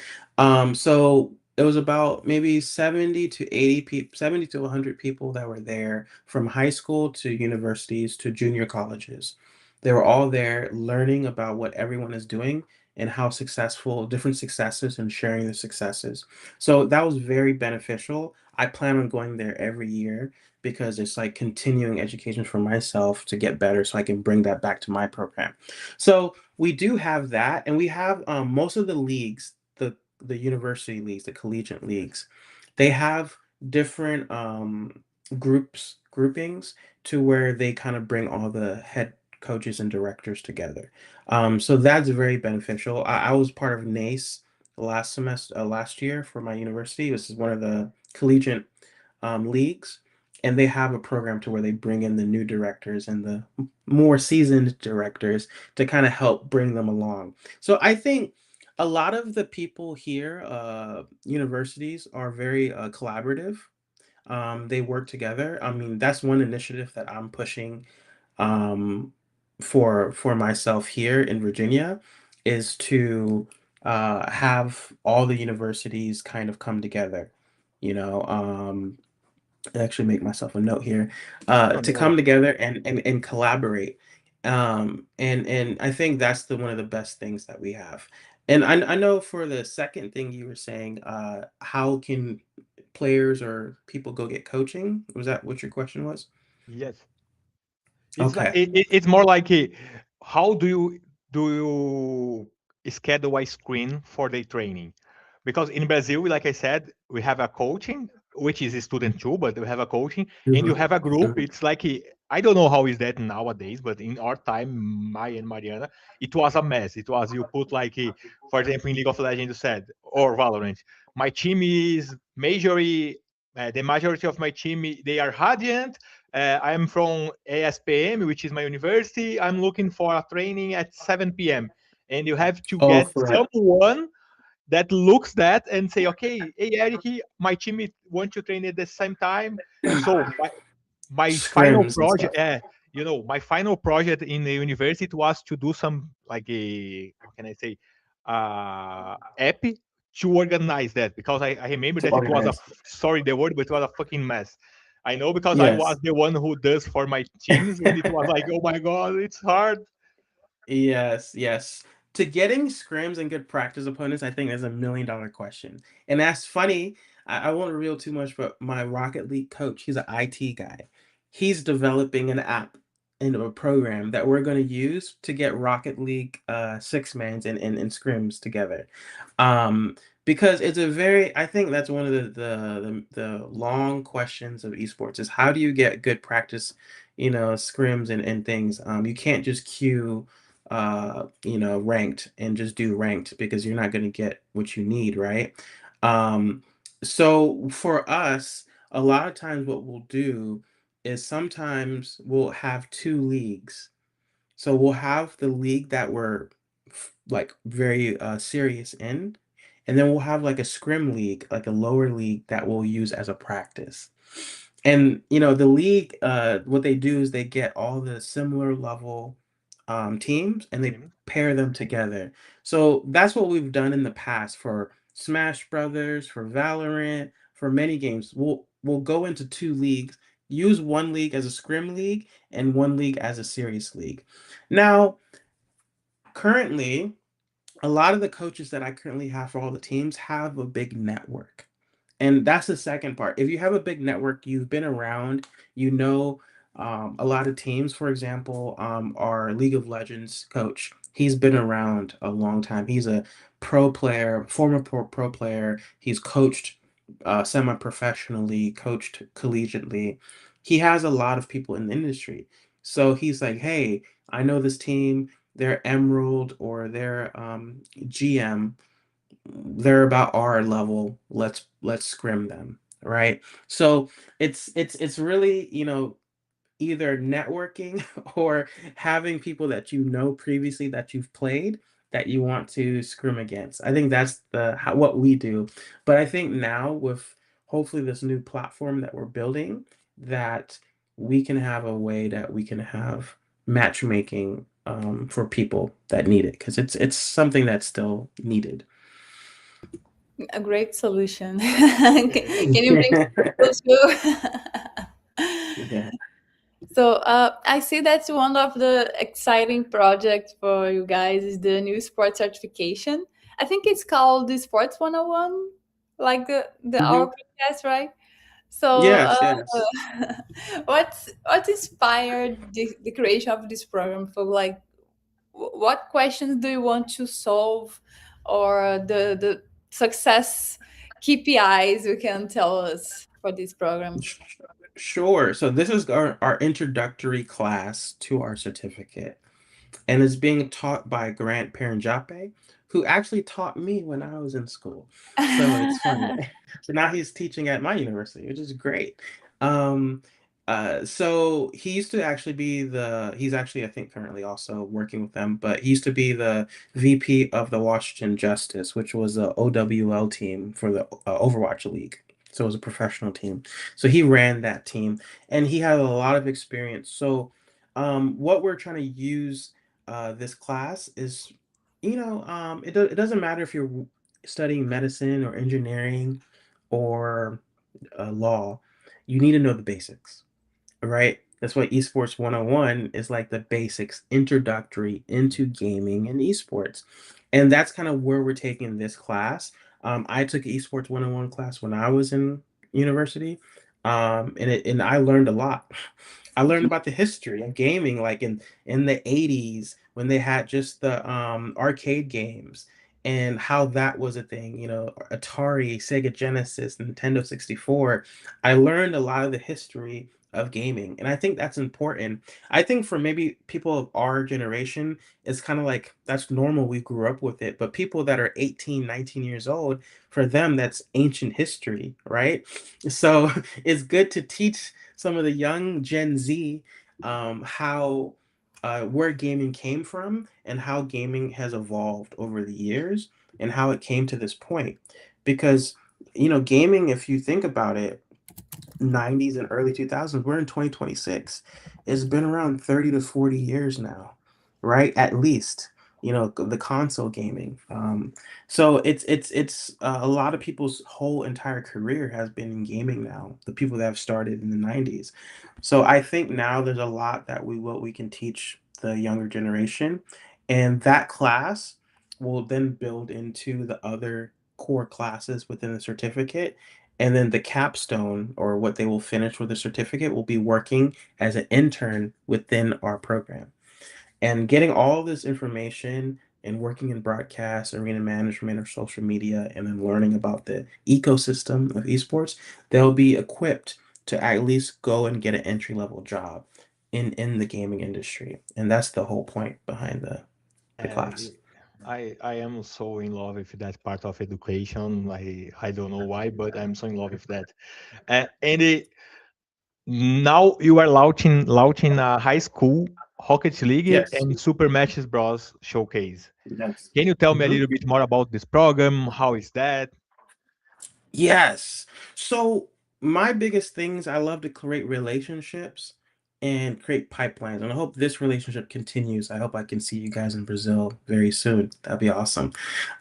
So it was about maybe 70 to 80 people, 70 to 100 people that were there from high school to universities to junior colleges. They were all there learning about what everyone is doing and how successful, different successes, and sharing the successes. So that was very beneficial. I plan on going there every year because it's like continuing education for myself to get better so I can bring that back to my program. So we do have that, and we have most of the leagues, the university leagues, the collegiate leagues, they have different groupings to where they kind of bring all the head coaches and directors together. So that's very beneficial. I was part of NACE last semester, last year for my university. This is one of the collegiate leagues, and they have a program to where they bring in the new directors and the more seasoned directors to kind of help bring them along. So I think a lot of the people here, universities, are very collaborative. They work together. I mean, that's one initiative that I'm pushing um, for myself here in Virginia is to have all the universities kind of come together. You know, actually make myself a note here No, to no come worries. together and collaborate, and I think that's the one of the best things that we have. And I know for the second thing you were saying, how can players or people go get coaching? Was that what your question was? Yes. It's like Okay. it's more like how do you schedule a screen for the training? Because in Brazil, like I said, we have a coaching, which is a student too, but we have a coaching, and you Mhm. have a group. Mhm. It's like I don't know how is that nowadays, but in our time, Maya and Mariana, it was a mess. It was you put like, for example, in League of Legends, you said, or Valorant, my team is majorly. The majority of my team, they are Radiant. I'm from ASPM, which is my university. I'm looking for a training at 7 p.m. And you have to Oh, get for someone that looks that and say, okay, hey Eric, my team want to train at the same time. So my final Scrims and project, stuff. my final project in the university was to do some like a, what can I say, app to organize that, because I remember To that it was organize. sorry the word, but it was a fucking mess. I know because I was Yes. the one who does for my teams, and it was like, oh my god, it's hard. Yes, yes. To getting scrims and good practice opponents, I think is $1 million question. And that's funny. I won't reveal too much, but my Rocket League coach, he's an IT guy. He's developing an app into a program that we're going to use to get Rocket League six-mans and scrims together. Because it's a very, I think that's one of the long questions of esports is how do you get good practice, scrims and things. You can't just queue ranked and just do ranked because you're not going to get what you need, right? Um, so for us, a lot of times what we'll do is sometimes we'll have two leagues. So we'll have the league that we're like very serious in, and then we'll have like a scrim league, like a lower league that we'll use as a practice. And the league, what they do is they get all the similar level teams and they Teams. pair them together. So that's what we've done in the past for Smash Brothers, for Valorant, for many games. We'll go into two leagues, use one league as a scrim league and one league as a serious league. Now, currently, a lot of the coaches that I currently have for all the teams have a big network. And that's the second part. If you have a big network, you've been around, a lot of teams. For example, our League of Legends coach, he's been around a long time. He's a pro player, former pro player. He's coached semi-professionally, coached collegiately. He has a lot of people in the industry. So he's like, hey, I know this team, they're Emerald or they're GM, they're about our level. Let's scrim them, right? So it's really, either networking or having people that previously that you've played that you want to scrim against. I think that's what we do. But I think now with hopefully this new platform that we're building, that we can have a way that we can have matchmaking for people that need it because it's something that's still needed. A great solution. Can you bring those too? Yeah. So I see that's one of the exciting projects for you guys is the new sports certification. I think it's called the Sports 101, like the our Mhm. podcast, right? So Yes, yes. what inspired the creation of this program? For like, what questions do you want to solve, or the success KPIs you can tell us for this program? Sh- Sure. So this is our introductory class to our certificate, and it's being taught by Grant Paranjape, who actually taught me when I was in school. So it's funny. So now he's teaching at my university, which is great. Um, so he used to actually be he's actually, I think, currently also working with them, but he used to be the VP of the Washington Justice, which was the OWL team for the Overwatch League. So it was a professional team. So he ran that team and he had a lot of experience. So what we're trying to use this class is, it doesn't matter if you're studying medicine or engineering or law, you need to know the basics, right? That's why Esports 101 is like the basics introductory into gaming and esports. And that's kind of where we're taking this class. I took Esports 101 class when I was in university. And I learned a lot. I learned about the history of gaming, like in the 80s when they had just the arcade games and how that was a thing, Atari, Sega Genesis, Nintendo 64. I learned a lot of the history of gaming, and I think that's important. I think for maybe people of our generation, it's kind of like that's normal. We grew up with it, but people that are 18, 19 years old, for them, that's ancient history, right? So it's good to teach some of the young Gen Z how where gaming came from and how gaming has evolved over the years and how it came to this point. Because, gaming, if you think about it, 90s and early 2000s, we're in 2026. It's been around 30 to 40 years now, right? At least, the console gaming. So it's a lot of people's whole entire career has been in gaming now, the people that have started in the 90s. So I think now there's a lot that we can teach the younger generation, and that class will then build into the other core classes within the certificate, and then the capstone, or what they will finish with the certificate, will be working as an intern within our program. And getting all this information and working in broadcast, arena management, or social media, and then learning about the ecosystem of esports, they'll be equipped to at least go and get an entry level job in the gaming industry. And that's the whole point behind the Uh, class. I am so in love with that part of education. I don't know why, but I'm so in love with that. And now you are launching a high school Rocket League Yes. and Super Matches Bros showcase. Yes. Can you tell me a Mhm. little bit more about this program? How is that? Yes. So my biggest things, I love to create relationships and create pipelines. And I hope this relationship continues. I hope I can see you guys in Brazil very soon. That'd be awesome.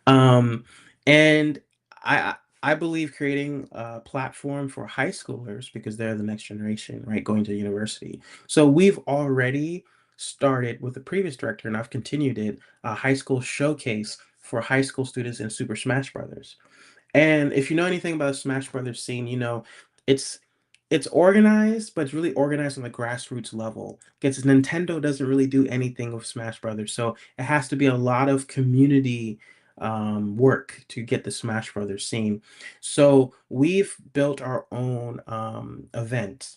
And I I believe creating a platform for high schoolers, because they're the next generation, right, going to university. So we've already started with the previous director, and I've continued it, a high school showcase for high school students in Super Smash Brothers. And if you know anything about the Smash Brothers scene, it's it's organized, but it's really organized on the grassroots level. Because Nintendo doesn't really do anything with Smash Brothers, so it has to be a lot of community work to get the Smash Brothers scene. So we've built our own event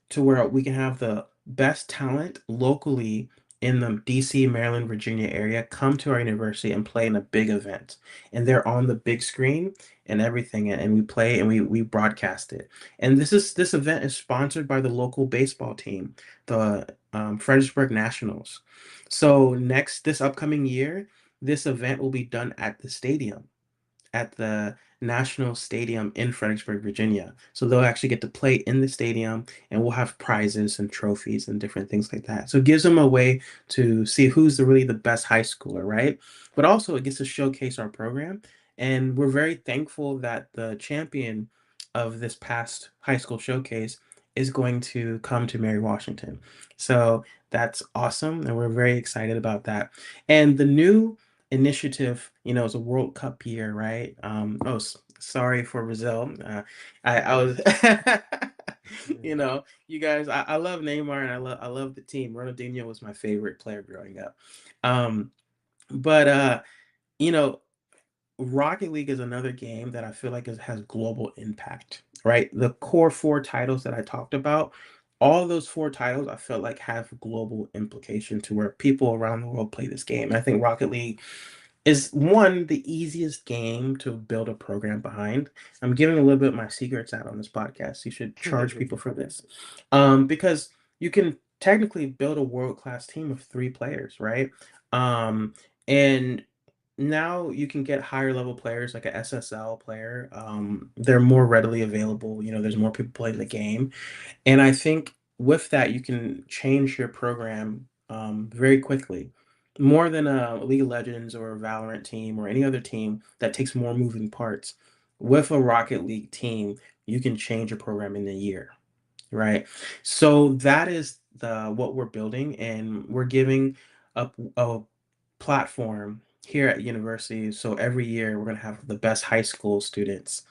to where we can have the best talent locally in the DC, Maryland, Virginia area come to our university and play in a big event. And they're on the big screen and everything, and we play and we broadcast it. And this event is sponsored by the local baseball team, the Fredericksburg Nationals. So this upcoming year, this event will be done at the stadium, at the National Stadium in Fredericksburg, Virginia. So they'll actually get to play in the stadium, and we'll have prizes and trophies and different things like that. So it gives them a way to see who's really the best high schooler, right? But also it gets to showcase our program. And we're very thankful that the champion of this past high school showcase is going to come to Mary Washington. So that's awesome. And we're very excited about that. And the new initiative, it's a World Cup year, right? Sorry for Brazil. I was, you guys. I love Neymar, and I love the team. Ronaldinho was my favorite player growing up. Um, but you know, Rocket League is another game that I feel like has global impact, right? The core four titles that I talked about, all those four titles I felt like have global implication to where people around the world play this game. And I think Rocket League is one the easiest game to build a program behind. I'm giving a little bit of my secrets out on this podcast. You should charge people for this, because you can technically build a world class team of 3 players, right? And now you can get higher level players like a SSL player. They're more readily available. There's more people playing the game, and I think with that, you can change your program very quickly. More than a League of Legends or a Valorant team or any other team that takes more moving parts. With a Rocket League team, you can change your program in a year, right? So that is the what we're building, and we're giving a platform here at university. So every year we're going to have the best high school students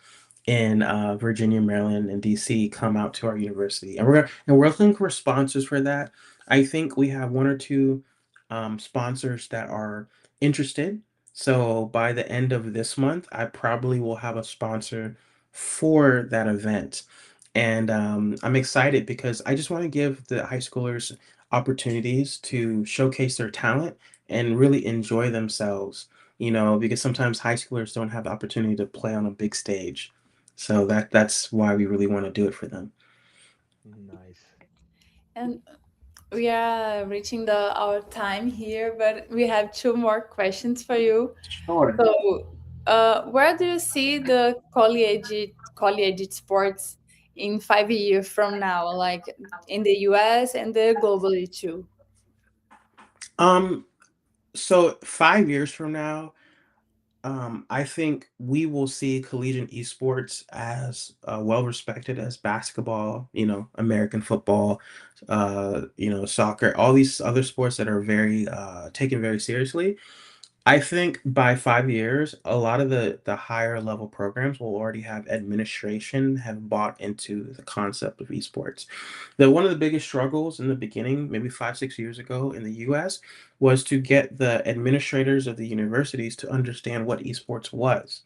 in Virginia, Maryland, and DC come out to our university, and we're looking for sponsors for that. I think we have one or two sponsors that are interested. So by the end of this month, I probably will have a sponsor for that event, and I'm excited because I just want to give the high schoolers opportunities to showcase their talent and really enjoy themselves. Because sometimes high schoolers don't have the opportunity to play on a big stage. So that's why we really want to do it for them. Nice. And we are reaching the our time here, but we have two more questions for you. Sure. So, where do you see the collegiate sports in 5 years from now, like in the US and the globally too? Um, so 5 years from now, I think we will see collegiate esports as well respected as basketball, American football, soccer, all these other sports that are very taken very seriously. I think by 5 years, a lot of the higher level programs will already have administration have bought into the concept of esports. One of the biggest struggles in the beginning, maybe 5, 6 years ago in the US, was to get the administrators of the universities to understand what esports was.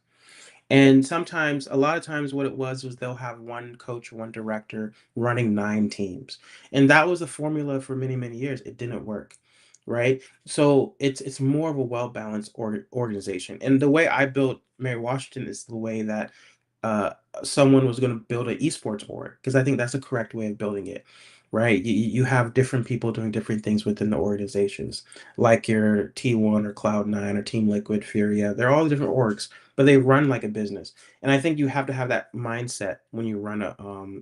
And sometimes, a lot of times, what it was they'll have one coach, one director running 9 teams, and that was the formula for many, many years. It didn't work, right? So it's more of a well balanced organization. And the way I built Mary Washington is the way that uh, someone was going to build an esports org, because I think that's the correct way of building it, right? You have different people doing different things within the organizations, like your T1 or Cloud9 or Team Liquid, Furia. They're all different orgs, but they run like a business. And I think you have to have that mindset when you run a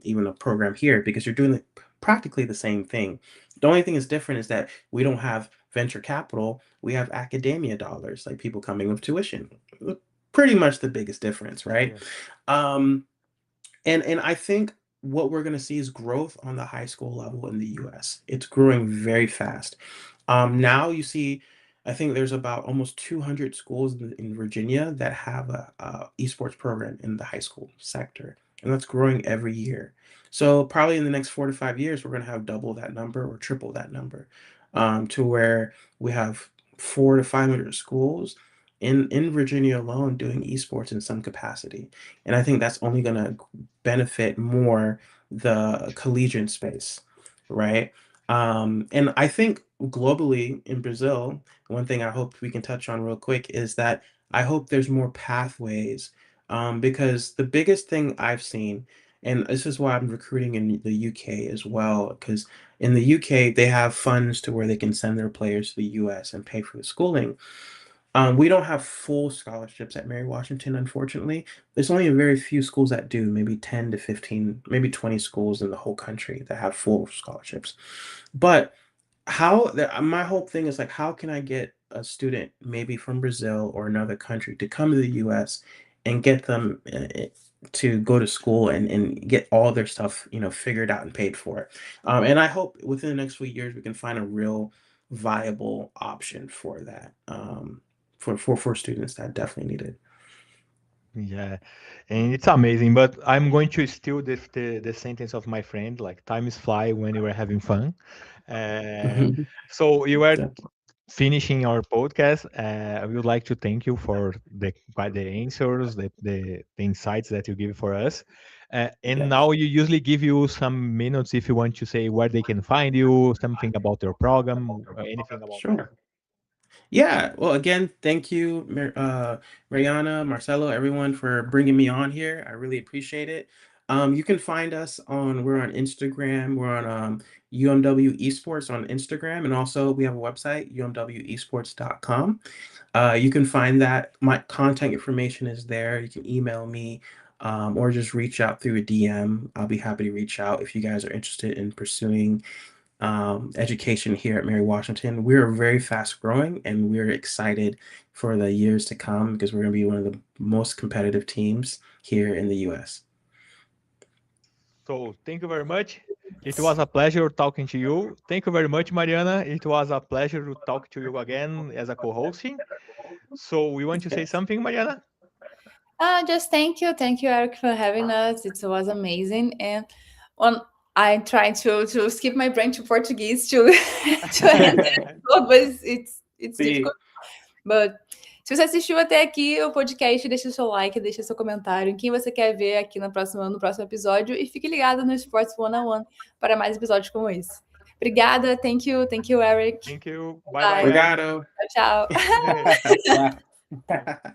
even a program here, because you're doing practically the same thing. The only thing that's different is that we don't have venture capital, we have academia dollars, like people coming with tuition. Pretty much the biggest difference, right? Yeah. Um, and I think what we're going to see is growth on the high school level in the US. It's growing very fast. Now you see, I think there's about almost 200 schools in Virginia that have a esports program in the high school sector, and that's growing every year. So probably in the next 4 to 5 years, we're going to have double that number or triple that number, to where we have 400 to 500 schools in Virginia alone doing esports in some capacity. And I think that's only going to benefit more the collegiate space, right? And I think globally in Brazil, one thing I hope we can touch on real quick is that I hope there's more pathways, because the biggest thing I've seen, and this is why I'm recruiting in the UK as well, because in the UK they have funds to where they can send their players to the US and pay for the schooling. We don't have full scholarships at Mary Washington, unfortunately. There's only a very few schools that do, maybe 10 to 15, maybe 20 schools in the whole country that have full scholarships. But my whole thing is like, how can I get a student maybe from Brazil or another country to come to the US and get them to go to school and get all their stuff, figured out and paid for. And I hope within the next few years we can find a real viable option for that. For students that definitely need it. Yeah, and it's amazing. But I'm going to steal the sentence of my friend, like time is fly when you are having fun. Uh, Mhm. so you are Definitely. finishing our podcast. We would like to thank you for the answers, the insights that you give for us. And Yes. now you usually give you some minutes if you want to say where they can find you, something about your program, or anything about that. Sure. Yeah. Well, again, thank you, Mariana, Marcelo, everyone for bringing me on here. I really appreciate it. You can find us we're on Instagram. We're on UMW Esports on Instagram. And also we have a website, umwesports.com. You can find that. My contact information is there. You can email me, or just reach out through a DM. I'll be happy to reach out if you guys are interested in pursuing education here at Mary Washington. We're very fast growing and we're excited for the years to come because we're going to be one of the most competitive teams here in the US. So thank you very much. It was a pleasure talking to you. Thank you very much, Mariana. It was a pleasure to talk to you again as a co-hosting. So we want to say Yes. something, Mariana? Just thank you, Eric, for having us. It was amazing, and on I tried to skip my brain to Portuguese to to end the episode, but it's See, difficult. But se você assistiu até aqui o podcast, deixa seu like, deixa seu comentário em quem você quer ver aqui no próximo episódio e fique ligado no Sports One on One para mais episódios como esse. Obrigada, thank you, Eric. Thank you. Bye bye, Bye, guys. Obrigado. tchau, tchau. Ciao.